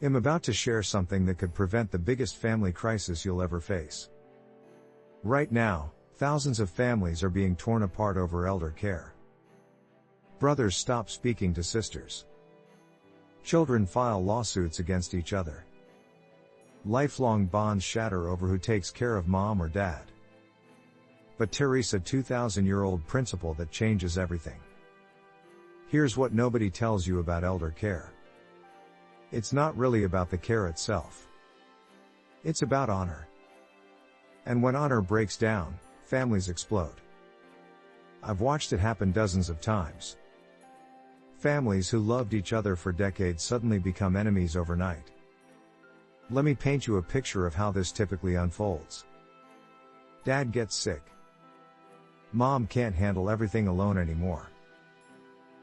I'm about to share something that could prevent the biggest family crisis you'll ever face. Right now, thousands of families are being torn apart over elder care. Brothers stop speaking to sisters. Children file lawsuits against each other. Lifelong bonds shatter over who takes care of mom or dad. But Teresa, 2,000-year-old principle that changes everything. Here's what nobody tells you about elder care. It's not really about the care itself. It's about honor. And when honor breaks down, families explode. I've watched it happen dozens of times. Families who loved each other for decades suddenly become enemies overnight. Let me paint you a picture of how this typically unfolds. Dad gets sick. Mom can't handle everything alone anymore.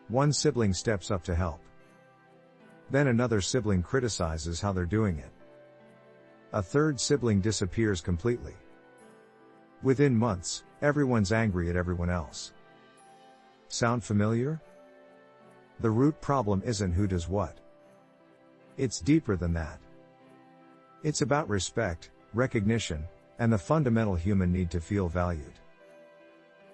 One sibling steps up to help. Then another sibling criticizes how they're doing it. A third sibling disappears completely. Within months, everyone's angry at everyone else. Sound familiar? The root problem isn't who does what. It's deeper than that. It's about respect, recognition, and the fundamental human need to feel valued.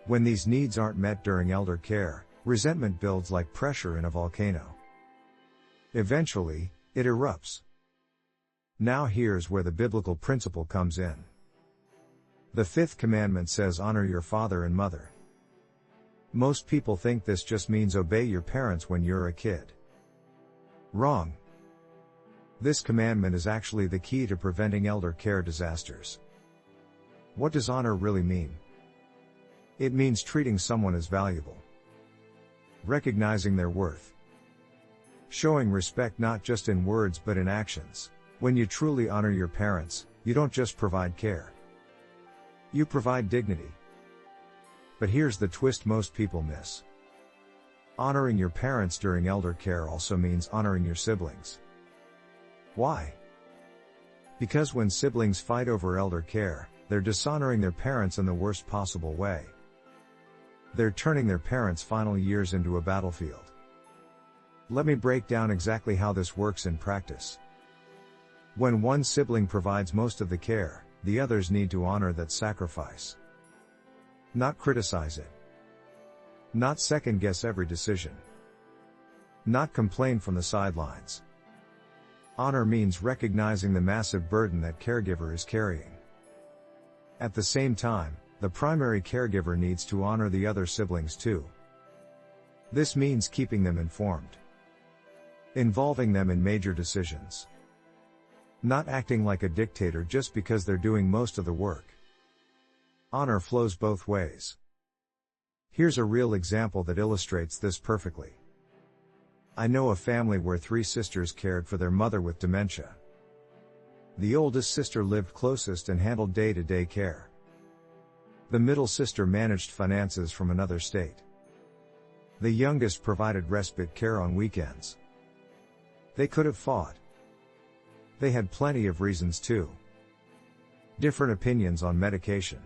When these needs aren't met during elder care, resentment builds like pressure in a volcano. Eventually, it erupts. Now here's where the biblical principle comes in. The fifth commandment says, honor your father and mother. Most people think this just means obey your parents when you're a kid. Wrong. This commandment is actually the key to preventing elder care disasters. What does honor really mean? It means treating someone as valuable. Recognizing their worth. Showing respect not just in words but in actions. When you truly honor your parents, you don't just provide care. You provide dignity. But here's the twist most people miss. Honoring your parents during elder care also means honoring your siblings. Why? Because when siblings fight over elder care, they're dishonoring their parents in the worst possible way. They're turning their parents' final years into a battlefield. Let me break down exactly how this works in practice. When one sibling provides most of the care, the others need to honor that sacrifice. Not criticize it. Not second-guess every decision. Not complain from the sidelines. Honor means recognizing the massive burden that caregiver is carrying. At the same time, the primary caregiver needs to honor the other siblings too. This means keeping them informed. Involving them in major decisions. Not acting like a dictator just because they're doing most of the work. Honor flows both ways. Here's a real example that illustrates this perfectly. I know a family where 3 sisters cared for their mother with dementia. The oldest sister lived closest and handled day-to-day care. The middle sister managed finances from another state. The youngest provided respite care on weekends. They could have fought. They had plenty of reasons too. Different opinions on medication.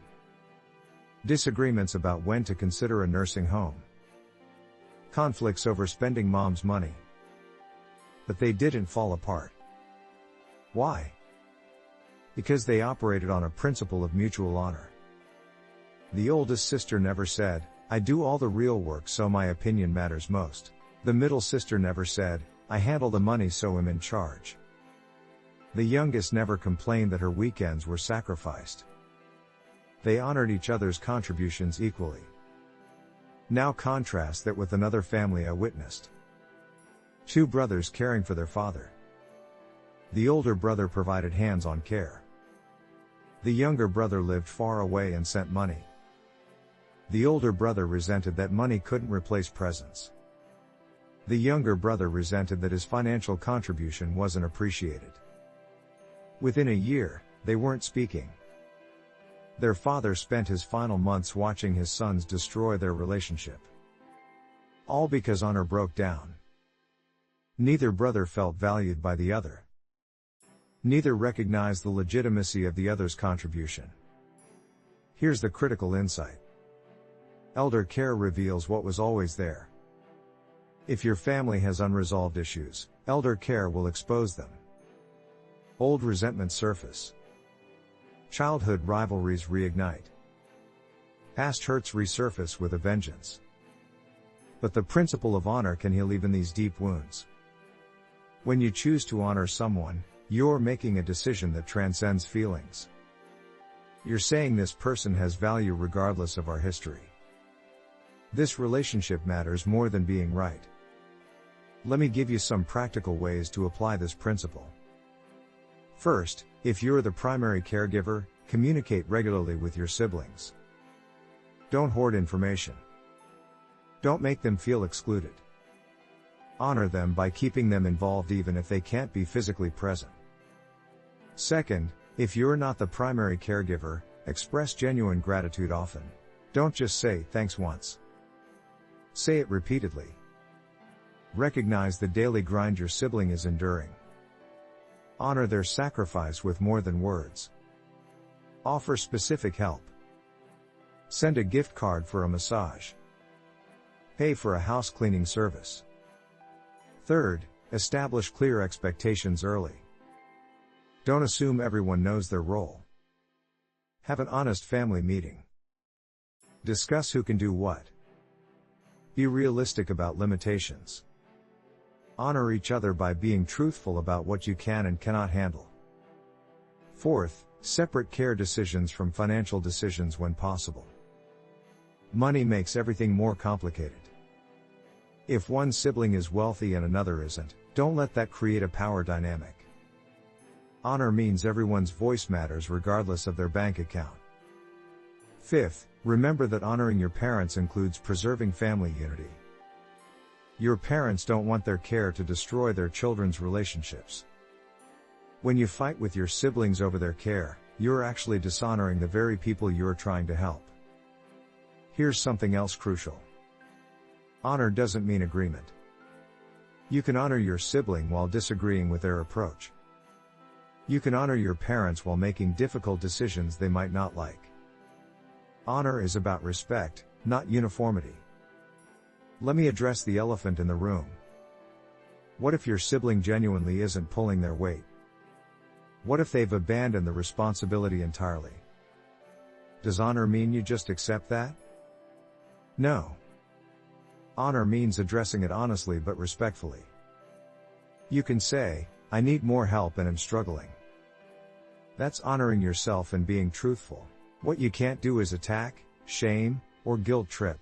Disagreements about when to consider a nursing home. Conflicts over spending mom's money. But they didn't fall apart. Why? Because they operated on a principle of mutual honor. The oldest sister never said, I do all the real work so my opinion matters most. The middle sister never said, I handle the money so I'm in charge. The youngest never complained that her weekends were sacrificed. They honored each other's contributions equally. Now contrast that with another family I witnessed. 2 brothers caring for their father. The older brother provided hands-on care. The younger brother lived far away and sent money. The older brother resented that money couldn't replace presence. The younger brother resented that his financial contribution wasn't appreciated. Within a year, they weren't speaking. Their father spent his final months watching his sons destroy their relationship. All because honor broke down. Neither brother felt valued by the other. Neither recognized the legitimacy of the other's contribution. Here's the critical insight. Elder care reveals what was always there. If your family has unresolved issues, elder care will expose them. Old resentments surface. Childhood rivalries reignite. Past hurts resurface with a vengeance. But the principle of honor can heal even these deep wounds. When you choose to honor someone, you're making a decision that transcends feelings. You're saying this person has value regardless of our history. This relationship matters more than being right. Let me give you some practical ways to apply this principle. First, if you're the primary caregiver, communicate regularly with your siblings. Don't hoard information. Don't make them feel excluded. Honor them by keeping them involved even if they can't be physically present. Second, if you're not the primary caregiver, express genuine gratitude often. Don't just say thanks once. Say it repeatedly. Recognize the daily grind your sibling is enduring. Honor their sacrifice with more than words. Offer specific help. Send a gift card for a massage. Pay for a house cleaning service. Third, establish clear expectations early. Don't assume everyone knows their role. Have an honest family meeting. Discuss who can do what. Be realistic about limitations. Honor each other by being truthful about what you can and cannot handle. Fourth, separate care decisions from financial decisions when possible. Money makes everything more complicated. If one sibling is wealthy and another isn't, don't let that create a power dynamic. Honor means everyone's voice matters regardless of their bank account. Fifth, remember that honoring your parents includes preserving family unity. Your parents don't want their care to destroy their children's relationships. When you fight with your siblings over their care, you're actually dishonoring the very people you're trying to help. Here's something else crucial. Honor doesn't mean agreement. You can honor your sibling while disagreeing with their approach. You can honor your parents while making difficult decisions they might not like. Honor is about respect, not uniformity. Let me address the elephant in the room. What if your sibling genuinely isn't pulling their weight? What if they've abandoned the responsibility entirely? Does honor mean you just accept that? No. Honor means addressing it honestly but respectfully. You can say, I need more help and am struggling. That's honoring yourself and being truthful. What you can't do is attack, shame, or guilt trip.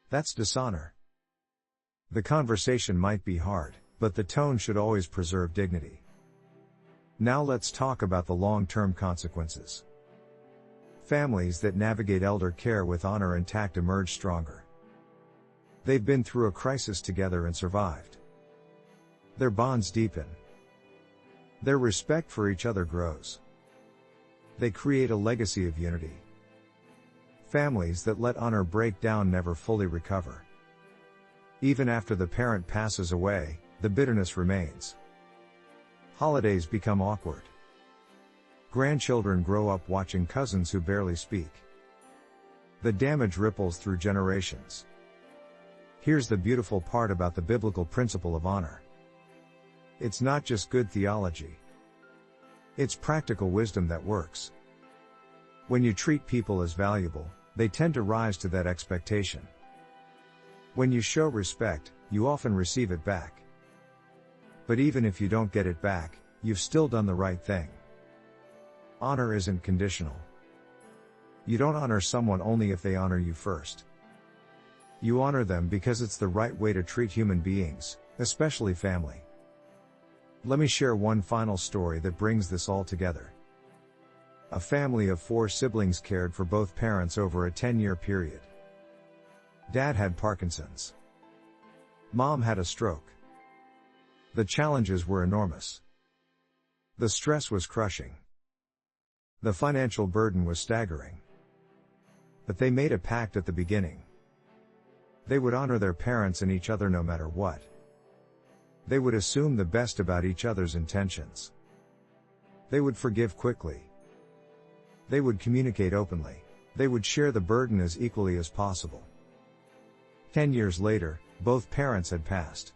That's dishonor. The conversation might be hard, but the tone should always preserve dignity. Now let's talk about the long-term consequences. Families that navigate elder care with honor and tact emerge stronger. They've been through a crisis together and survived. Their bonds deepen. Their respect for each other grows. They create a legacy of unity. Families that let honor break down never fully recover. Even after the parent passes away, the bitterness remains. Holidays become awkward. Grandchildren grow up watching cousins who barely speak. The damage ripples through generations. Here's the beautiful part about the biblical principle of honor. It's not just good theology. It's practical wisdom that works. When you treat people as valuable, they tend to rise to that expectation. When you show respect, you often receive it back. But even if you don't get it back, you've still done the right thing. Honor isn't conditional. You don't honor someone only if they honor you first. You honor them because it's the right way to treat human beings, especially family. Let me share one final story that brings this all together. A family of 4 siblings cared for both parents over a 10-year period. Dad had Parkinson's. Mom had a stroke. The challenges were enormous. The stress was crushing. The financial burden was staggering. But they made a pact at the beginning. They would honor their parents and each other no matter what. They would assume the best about each other's intentions. They would forgive quickly. They would communicate openly. They would share the burden as equally as possible. 10 years later, both parents had passed.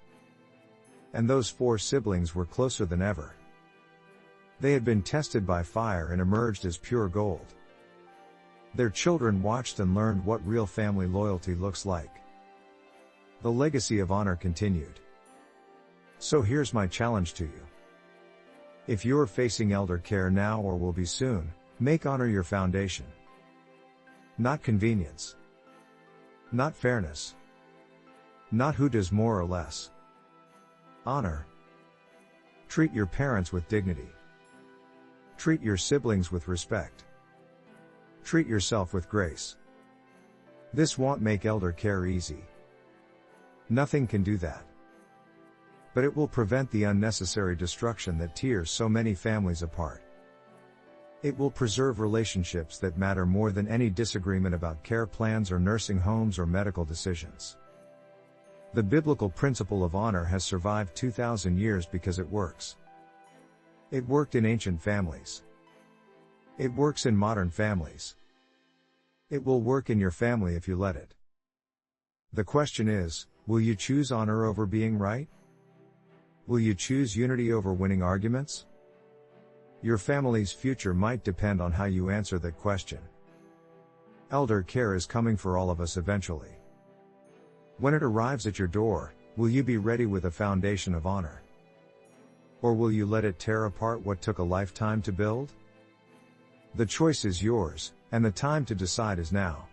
And those 4 siblings were closer than ever. They had been tested by fire and emerged as pure gold. Their children watched and learned what real family loyalty looks like. The legacy of honor continued. So here's my challenge to you. If you're facing elder care now or will be soon, make honor your foundation. Not convenience. Not fairness. Not who does more or less. Honor. Treat your parents with dignity. Treat your siblings with respect. Treat yourself with grace. This won't make elder care easy. Nothing can do that. But it will prevent the unnecessary destruction that tears so many families apart. It will preserve relationships that matter more than any disagreement about care plans or nursing homes or medical decisions. The biblical principle of honor has survived 2,000 years because it works. It worked in ancient families. It works in modern families. It will work in your family if you let it. The question is, will you choose honor over being right? Will you choose unity over winning arguments? Your family's future might depend on how you answer that question. Elder care is coming for all of us eventually. When it arrives at your door, will you be ready with a foundation of honor? Or will you let it tear apart what took a lifetime to build? The choice is yours, and the time to decide is now.